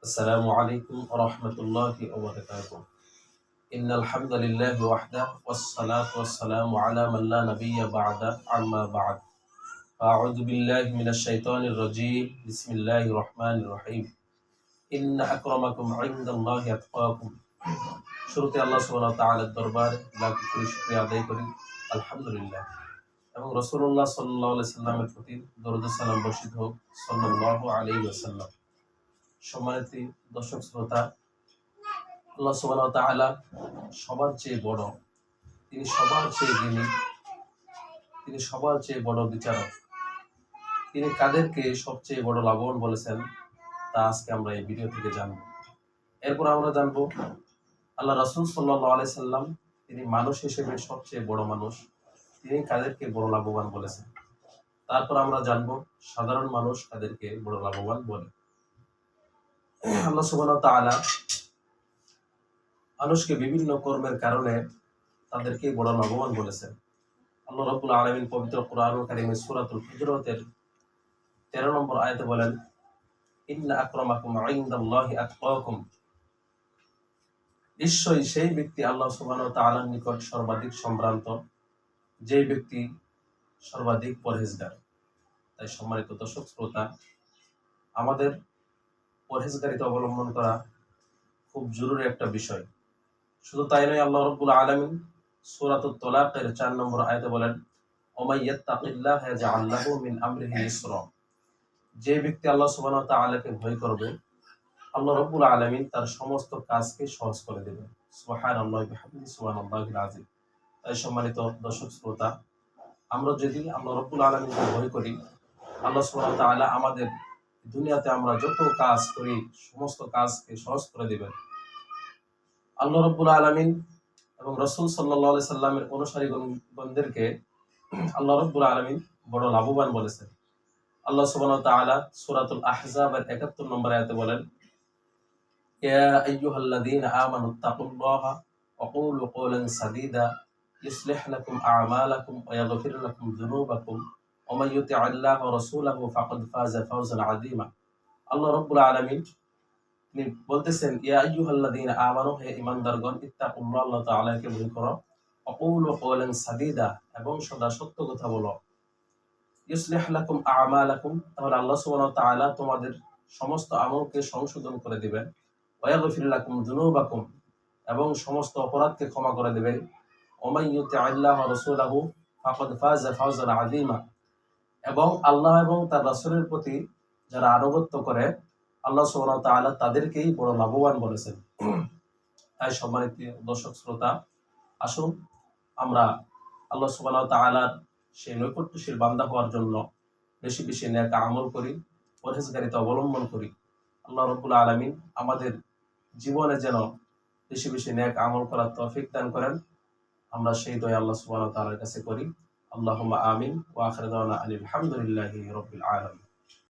السلام عليكم ورحمة الله وبركاته. إن الحمد لله وحده والصلاة والسلام على من لا نبي بعد عما بعد. أعوذ بالله من الشيطان الرجيم. بسم الله الرحمن الرحيم. إن أكرمكم عند الله أتقاكم. শুরুতে আল্লাহ সুবহানাহু ওয়া তাআলার দরবারে লাখ কোটি শুকরিয়া আদায় করি, আলহামদুলিল্লাহ। এবং রাসূলুল্লাহ সাল্লাল্লাহু আলাইহি সাল্লামের প্রতি দরুদ ও সালাম বর্ষিত হোক, সাল্লাল্লাহু আলাইহি ওয়াসাল্লাম। সম্মানিত দর্শক শ্রোতা, আল্লাহ সুবহানাহু ওয়া তাআলা সবার চেয়ে বড়, তিনি সবার চেয়ে জ্ঞানী, তিনি সবার চেয়ে বড় বিচারক। তিনি কাদেরকে সবচেয়ে বড় লাভবান বলেছেন তা আজকে আমরা এই ভিডিও থেকে জানব। এরপর আমরা জানবো আল্লাহ রাসূল সাল্লাল্লাহু আলাইহি সাল্লাম তিনি মানুষ হিসেবে সবচেয়ে বড় মানুষ, তিনি কাদেরকে বড় লাভবান বলেছেন। তারপর আমরা জানবো সাধারণ মানুষ কাদেরকে বড় লাভবান বলে। আল্লাহ সুবহানাহু ওয়া তাআলা মানুষকে বিভিন্ন কর্মের কারণে তাদেরকে বড় লাভবান বলেছেন। আল্লাহ রাব্বুল আলামিন পবিত্র কোরআনুল কারীমের সূরাতুল হুজুরাতের 13 নম্বর আয়াতে বলেন, ইন্না আকরামাকুম ইনদাল্লাহি আতকাকুম। নিশ্চয়ই সেই ব্যক্তি আল্লাহ সুবহানাহু ওয়া তাআলার নিকট সর্বাধিক সম্ভ্রান্ত, যে ব্যক্তি সর্বাধিক পরহেজগার। তাই সম্মানিত দর্শক শ্রোতা, আমাদের পরহেজগারিতা অবলম্বন করা খুব জরুরি একটা বিষয়। শুধু তাই নয়, আল্লাহ রাব্বুল আলামিন সূরাতুত তালাকের 4 নম্বর আয়াতে বলেন, ওমাই ইয়াত্তাকিল্লাহ ইয়াজআল লাহু মিন আমরিহি ইসরা। যে ব্যক্তি আল্লাহ সুবহানাহু ওয়া তাআলাকে ভয় করবে, আল্লাহ রাব্বুল আলামিন তার সমস্ত কাজকে সহজ করে দেবেন। সুবহানাল্লাহি ওয়া বিহামদিহি সুবহানাল্লাহিল আযীম। তাই সম্মানিত দর্শক শ্রোতা, আমরা যদি আল্লাহ রাব্বুল আলামিনকে ভয় করি, আল্লাহ সুবহানাহু ওয়া তাআলা আমাদের দুনিয়াতে আমরা যত কাজ করি সমস্ত কাজকে সহজ করে দিবেন। আল্লাহ রাব্বুল আলামিন এবং রাসূল সাল্লাল্লাহু আলাইহি সাল্লামের অনুসারীগণদেরকে আল্লাহ রাব্বুল আলামিন বড় লাভবান বলেছেন। আল্লাহ সুবহানাহু ওয়া তাআলা সূরাতুল আহজাবের 71 নম্বর আয়াতে বলেন, ইয়া আইয়ুহাল্লাযীনা আমানুত্তাকুল্লাহা ওয়া কুলু কওলান সাদীদা ইউসলিহ লাকুম আ'মালাকুম ওয়া ইয়াগফির লাকুম যুনুবাকুম ওয়া মান ইউতি'আল্লাহা ওয়া রাসূলাহু ফাকাদ ফাযা ফাওজান আযীমা। আল্লাহ রাব্বুল আলামিন তিনি বলতেছেন, ইয়া আইয়ুহাল্লাযীনা আমানু, হে ঈমানদারগণ, ইত্তাকুল্লাহ, আল্লাহ তাআলাকে ভয় করো, ওয়া কুলু কওলান সাদীদা, এবং সদা সত্য কথা বলো। ইউসলিহ লাকুম আ'মালাকুম, তাহলে আল্লাহ সুবহানাহু ওয়া তাআলা তোমাদের সমস্ত আমলকে সংশোধন করে দিবেন। ওয়া ইয়াগফির লাকুম যুনুবাকুম, এবং সমস্ত অপরাধকে ক্ষমা করে দিবেন। ওয়া মান ইউতি'আল্লাহ ওয়া রাসূলাহু ফাকাদ ফাযা ফাওজান আযীমা, এবং আল্লাহ এবং তার রাসূলের প্রতি যারা আনুগত্য করে আল্লাহ সুবহানাহু ওয়া তাআলা তাদেরকেই বড় লাভবান বলেছেন। তাই সম্মানিত দর্শক শ্রোতা, আসুন আমরা আল্লাহ সুবহানাহু ওয়া তাআলার সেই নৈকট্যশীল বান্দা হওয়ার জন্য বেশি বেশি নেক আমল করি, পরহেজগারিতা অবলম্বন করি। আল্লাহ রাব্বুল আলামিন আমাদের জীবনে যেন বেশি বেশি নেক আমল করার তৌফিক দান করেন। আমরা সেই দোয়া আল্লাহ সুবহানাহু ওয়া তাআলার কাছে করি। আল্লাহুম্মা আমিন। ওয়া আখিরু দাওয়ানা আনিল হামদুলিল্লাহি রাব্বিল আলামিন।